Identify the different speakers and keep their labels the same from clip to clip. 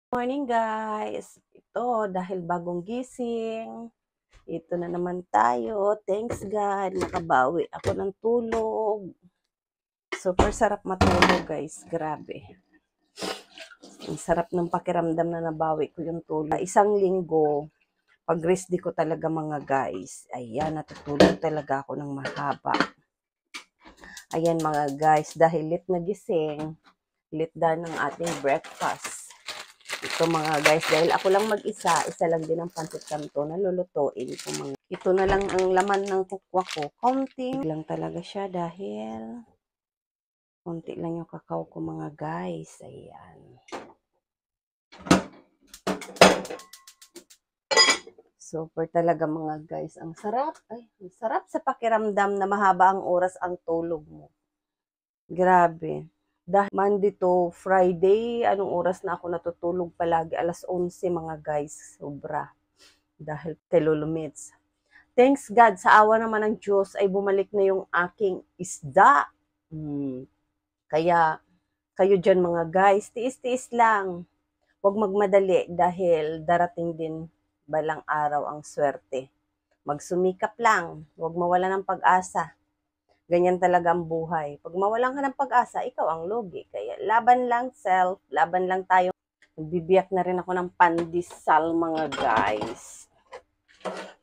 Speaker 1: Morning guys! Ito, dahil bagong gising, ito na naman tayo. Thanks God, nakabawi ako ng tulog. Super sarap matulog guys, grabe. Ang sarap ng pakiramdam na nabawi ko yung tulog. Isang linggo, pag-rest di ko talaga mga guys. Ayan, natutulog talaga ako ng mahaba. Ayan mga guys, dahil late na gising, late na ng ating breakfast. Ito mga guys, dahil ako lang mag-isa, isa lang din ang pancit canton na lulutuin ko mga. Ito na lang ang laman ng kukwa ko. Konting lang talaga siya dahil konti lang yung kakao ko mga guys. Ayan. Super talaga mga guys. Ang sarap. Ay, ang sarap sa pakiramdam na mahaba ang oras ang tulog mo. Grabe. Dahil Monday to Friday, anong oras na ako natutulog palagi? Alas 11 mga guys. Sobra. Dahil kay Lolo Mitz. Thanks God, sa awa naman ng Diyos ay bumalik na yung aking isda. Kaya kayo dyan mga guys, tiis-tiis lang. Huwag magmadali dahil darating din balang araw ang swerte. Magsumikap lang, huwag mawala ng pag-asa. Ganyan talaga ang buhay. Pag mawalan ka ng pag-asa, ikaw ang lugi. Kaya laban lang self, laban lang tayo. Nagbibiyak na rin ako ng pandesal mga guys.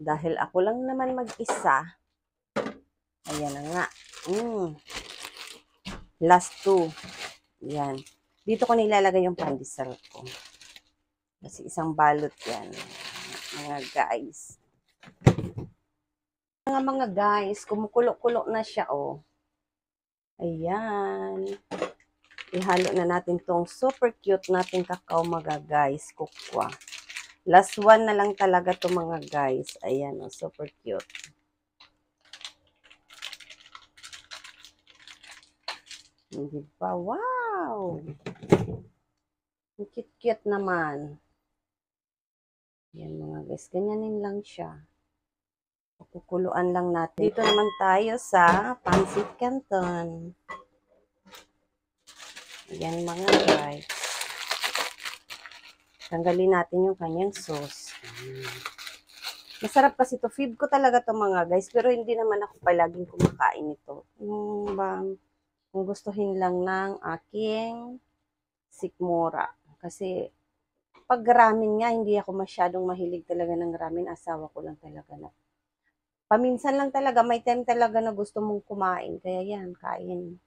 Speaker 1: Dahil ako lang naman mag-isa, ayan na nga. Last two. Yan. Dito ko nilalagay yung pandesal ko. Kasi isang balot yan. Mga guys. Mga guys, kumukulo-kulo na siya, oh. Ayan. Ihalo na natin tong super cute nating kakao, mga guys. Kukwa. Last one na lang talaga to mga guys. Ayan, oh, super cute. Hindi ba? Wow! Ang cute-cute naman. Yan mga guys, ganyanin lang siya. Kukuluan lang natin. Dito naman tayo sa pancit canton. Yan mga guys. Tanggalin natin yung kanyang sauce. Masarap kasi ito. Feed ko talaga to mga guys. Pero hindi naman ako palaging kumakain ito. Kung gustuhin lang ng aking sikmura. Kasi pag ramen nga, hindi ako masyadong mahilig talaga ng ramen. Asawa ko lang talaga na. Paminsan lang talaga, may time talaga na gusto mong kumain. Kaya yan, kain.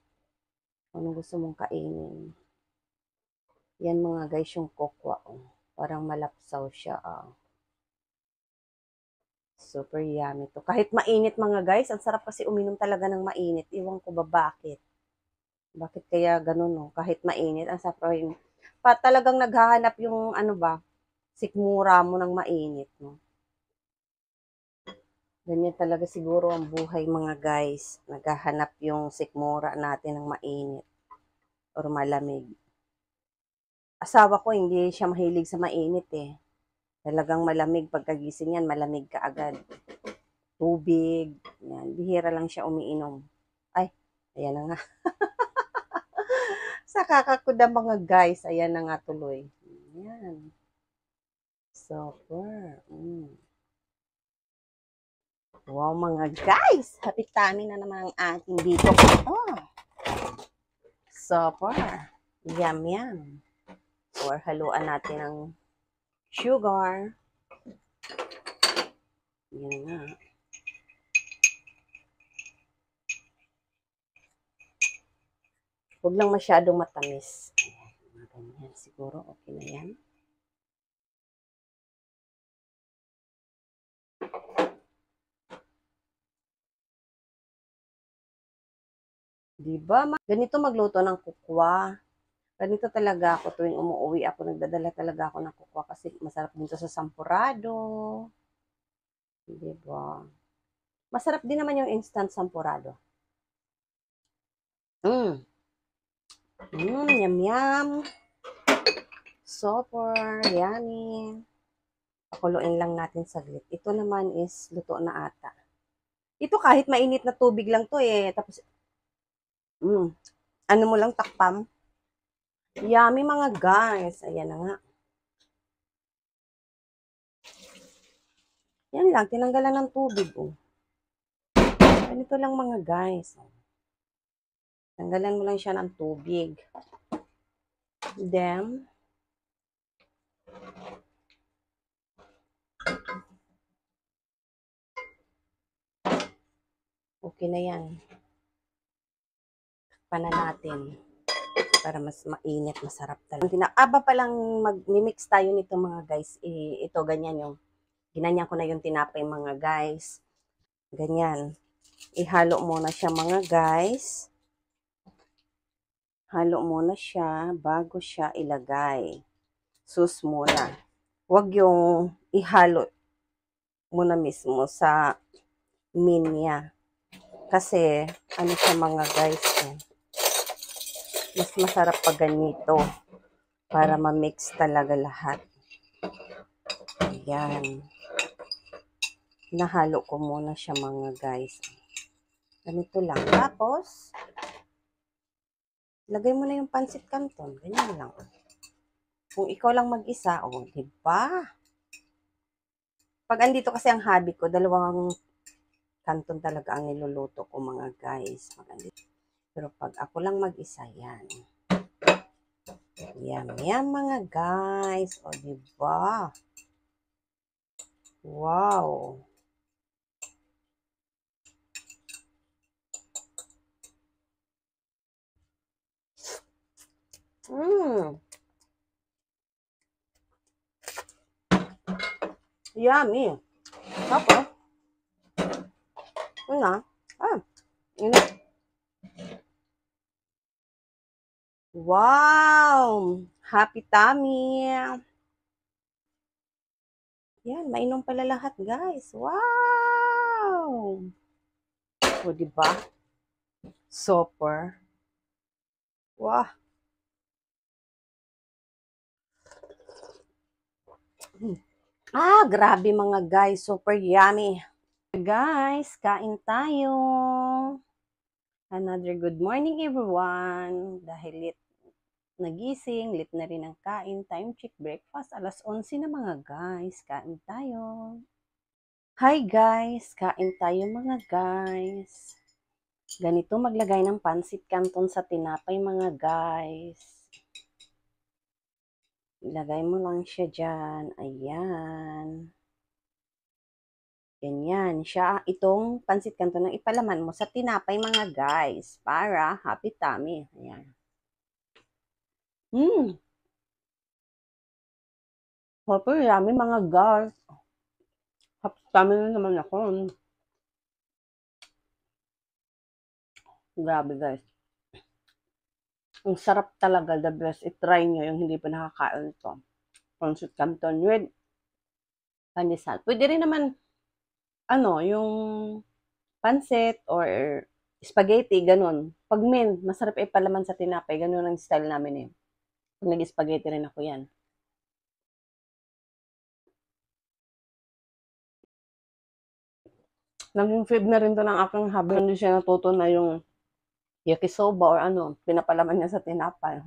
Speaker 1: Kung gusto mong kainin. Yan mga guys, yung kokwa. Oh. Parang malapsaw siya. Oh. Super yummy to. Kahit mainit mga guys, ang sarap kasi uminom talaga ng mainit. Iwan ko ba bakit? Bakit kaya ganun, no? Kahit mainit, ang sarap rin. Talagang naghahanap yung ano ba, sikmura mo ng mainit, no? Ganyan talaga siguro ang buhay mga guys. Naghahanap yung sikmura natin ng mainit or malamig. Asawa ko hindi siya mahilig sa mainit eh. Talagang malamig pagkagising yan, malamig ka agad. Tubig, yan. Bihira lang siya umiinom. Ay, ayan na nga. Sa kakakuda mga guys, ayan na nga tuloy. Ayan. Super. Wow mga guys, happy tummy na naman ang ating dito. Oh. Super. Yum yum. Or haluan natin ng sugar. Yan nga. Huwag lang masyadong matamis. Ganyan, siguro okay na yan. Diba? Ganito magluto ng kukwa. Ganito talaga ako tuwing umuwi ako. Nagdadala talaga ako ng kukwa kasi masarap dito sa sampurado. Diba? Masarap din naman yung instant sampurado. Yum yum. Super, yummy. Pakuluin lang natin saglit. Ito naman is luto na ata. Ito kahit mainit na tubig lang to eh. Tapos, ano mo lang takpam. Yummy mga guys. Ayan na nga. Yan lang, tinanggalan ng tubig. Oh. Ganito lang mga guys. Tanggalan mo lang siya ng tubig. Then, okay na yan. Takpan na natin. Para mas mainit, masarap talaga. Aba pa lang mag-mix tayo nito mga guys. Ito, ganyan yung, ginanyan ko na yung tinapay mga guys. Ganyan. Ihalo muna siya mga guys. Halo muna siya bago siya ilagay. Sus muna. Huwag yung ihalo muna mismo sa minya. Kasi, ano siya mga guys, mas masarap pag ganito. Para ma-mix talaga lahat. Ayan. Nahalo ko muna siya mga guys. Ganito lang. Tapos, lagay mo na yung pancit canton. Ganyan lang. Kung ikaw lang mag-isa, diba? Pag andito kasi ang hobby ko, dalawang canton talaga ang niluluto ko mga guys. Pero pag ako lang mag-isa, yan. Yan mga guys. Diba? Wow. Yummy. Tapos, yun na. Init. Wow! Happy tummy! Yan, mainom pala lahat, guys. Wow! Diba? Super. Wow. Grabe mga guys. Super yummy. Guys, kain tayo. Another good morning everyone. Dahil nagising, lit na rin ang kain. Time check breakfast. Alas 11 na mga guys. Kain tayo. Hi guys, kain tayo mga guys. Ganito maglagay ng pancit canton sa tinapay mga guys. Ilagay mo lang siya dyan. Ayan. Ganyan. Siya, itong pancit canton ang ipalaman mo sa tinapay mga guys. Para happy tummy. Ayan. Super yummy mga guys. Happy tummy na naman ako. Grabe guys. Ang sarap talaga. The best. I-try nyo yung hindi pa nakakain ito. Pancit canton with pandesal. Pwede rin naman, yung pancit or spaghetti, ganun. Pag masarap ipalaman sa tinapay. Ganun ang style namin eh. Pag nag-spaghetti rin ako yan. Naging feed na rin to ng aking hubby. Hindi siya natuto na yung yakisoba or pinapalaman niya sa tinapay.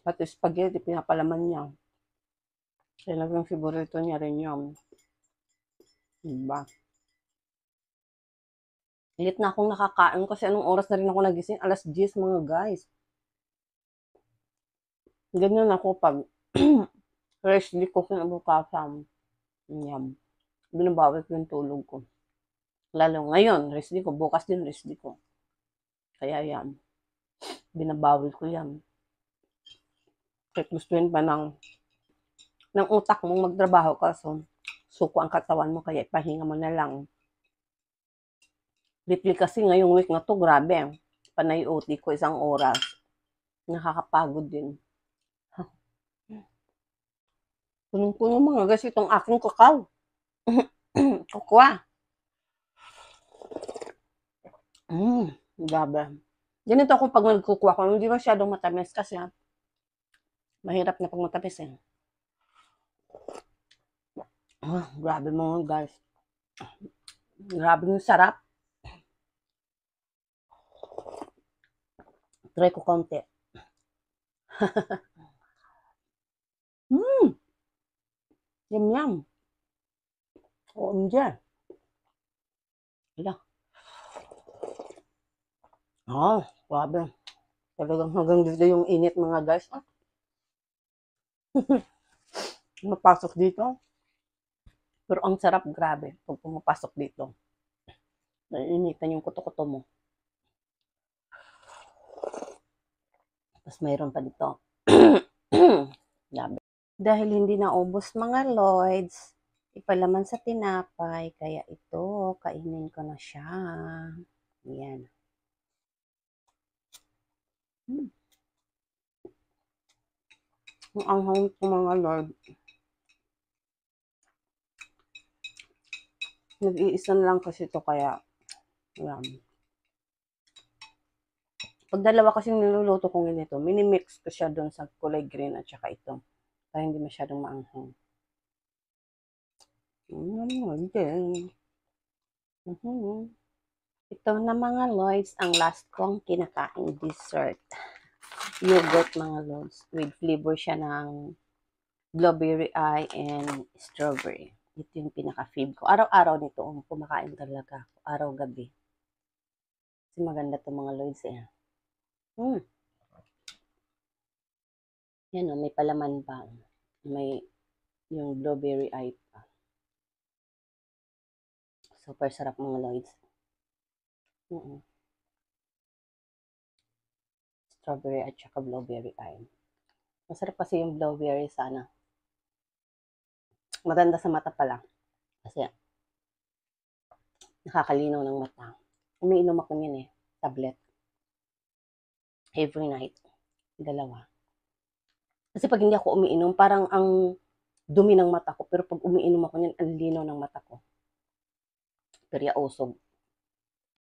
Speaker 1: Pati spaghetti, pinapalaman niya. Kaya naging favorito niya rin yun. Diba? Lit na akong nakakain kasi anong oras na rin ako nagising? Alas 10 mga guys. Ganyan ako pag rest day ko kinabukasan. Yan. Binabawi ko yung tulog ko. Lalo ngayon, rest day ko. Bukas din rest day ko. Kaya yan. Binabawi ko yan. Kahit gustuin pa ng utak mong magtrabaho ka. So, suko ang katawan mo. Kaya ipahinga mo na lang. Lately kasi ngayong week na to, grabe. Panay OT ko 1 oras. Nakakapagod din. Punong-puno mga guys itong aking kakao. Kukwa. Grabe. Ganito ako pag nagkukuha ko. Hindi masyadong matamis kasi mahirap na pag matamis eh. Grabe mga guys. Grabe yung sarap. Try ko konti. Yum yum. OMG. Hala. Grabe. Talagang hanggang dito yung init mga guys. Mapasok dito. Pero ang sarap, grabe. Pag pumapasok dito. Naiinitan yung kuto-kuto mo. Tapos mayroon pa dito. Grabe. Dahil hindi naubos mga Lloyds, ipalaman sa tinapay, kaya ito, kainin ko na siya. Yan. Ang anghang ko mga Lord. Nag-iisan lang kasi ito kaya, yan. Pag dalawa kasing niluluto kong ganito, minimix ko siya doon sa kulay green at saka ito. Para hindi masyadong maanghang. Ito na mga Lloyds, ang last kong kinakain dessert. Yogurt mga Lloyds. With flavor siya ng blueberry eye and strawberry. Ito yung pinaka-fave ko. Araw-araw nito, kumakain talaga. Araw-gabi. Kasi maganda to mga Lloyds eh. Yan o, may palaman pa. May yung blueberry eye pa. Super sarap mga Lloyds. Strawberry at saka blueberry eye. Masarap kasi yung blueberry sana. Maganda sa mata pala. Kasi nakakalinaw ng mata. Umiinom ako niyan eh. Tablet. Every night. 2. Kasi pag hindi ako umiinom, parang ang dumi ng mata ko. Pero pag umiinom ako niyan, ang linaw ng mata ko. Pero usog.